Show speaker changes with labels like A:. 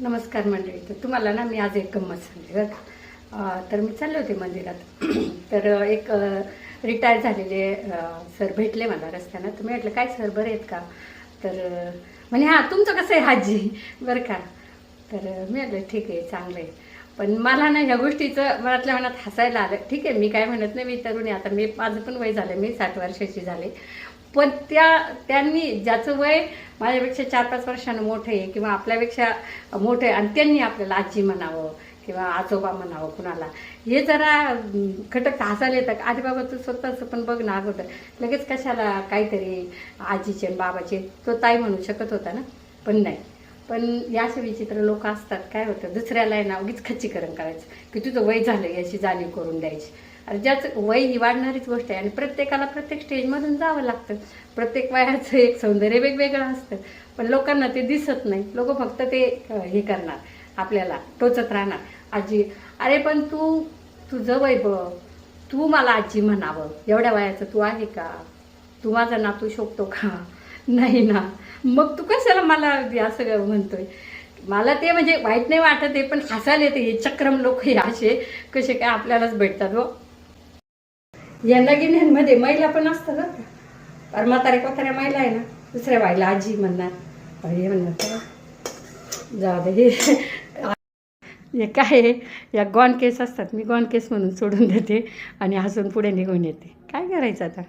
A: नमस्कार मंडळी. तर तुम्हाला ना मी आज एक गंमत सांगते बरं का. तर मी चालले होते मंदिरात. तर एक रिटायर झालेले सर भेटले मला रस्त्यानं. तर मी म्हटलं काय सर बरे आहेत का? तर म्हणे हां तुमचं कसं आहे आजी बरं का. तर मी म्हटलं ठीक आहे चांगलं आहे. पण मला ना ह्या गोष्टीचं मनातल्या मनात हसायला आलं. ठीक आहे मी काय म्हणत नाही, मी तरुण आहे, आता मी माझं पण वय झालं, मी 60 वर्षाची झाले. पण त्यांनी ज्याचं वय माझ्यापेक्षा 4-5 वर्षानं मोठं आहे किंवा आपल्यापेक्षा मोठं आहे आणि त्यांनी आपल्याला आजी म्हणावं किंवा आजोबा म्हणावं कुणाला, हे जरा खटक हसायला येतं. अरे बाबा तू स्वतःचं पण बघ ना अगोदर, लगेच कशाला काहीतरी आजीचे आणि बाबाचे तो ताई म्हणू शकत होता ना, पण नाही. पण या असे विचित्र लोक असतात. काय होतं दुसऱ्याला आहे ना उगीच खच्चीकरण करायचं की तुझं वय झालं याची जाणीव करून द्यायची. अरे ज्याचं वय ही वाढणारीच गोष्ट आहे आणि प्रत्येकाला प्रत्येक स्टेजमधून जावं लागतं. प्रत्येक वयाचं एक सौंदर्य वेगवेगळं असतं, पण लोकांना ते दिसत नाही. लोक फक्त ते हे करणार, आपल्याला टोचत राहणार. आजी अरे पण तुझं वय बघ, तू मला आजी म्हणावं, एवढ्या वयाचं तू आहे का? तू माझा नातू शोभतो का? नाही ना. मग तू कशाला मला असं म्हणतोय? मला ते म्हणजे वाईट नाही वाटत आहे, पण हसायला येते. हे चक्रम लोक हे असे कसे काय आपल्यालाच भेटतात हो. या नगिन्यांमध्ये महिला पण असतात बरं का. अरे म्हाताऱ्या कोताऱ्या महिला आहे ना, दुसऱ्या बाईला आजी म्हणणार, हे म्हणणार जाऊ दे. हे काय आहे, या गॉन केस असतात. मी गॉन केस म्हणून सोडून देते आणि हसून पुढे निघून येते. काय करायचं आता.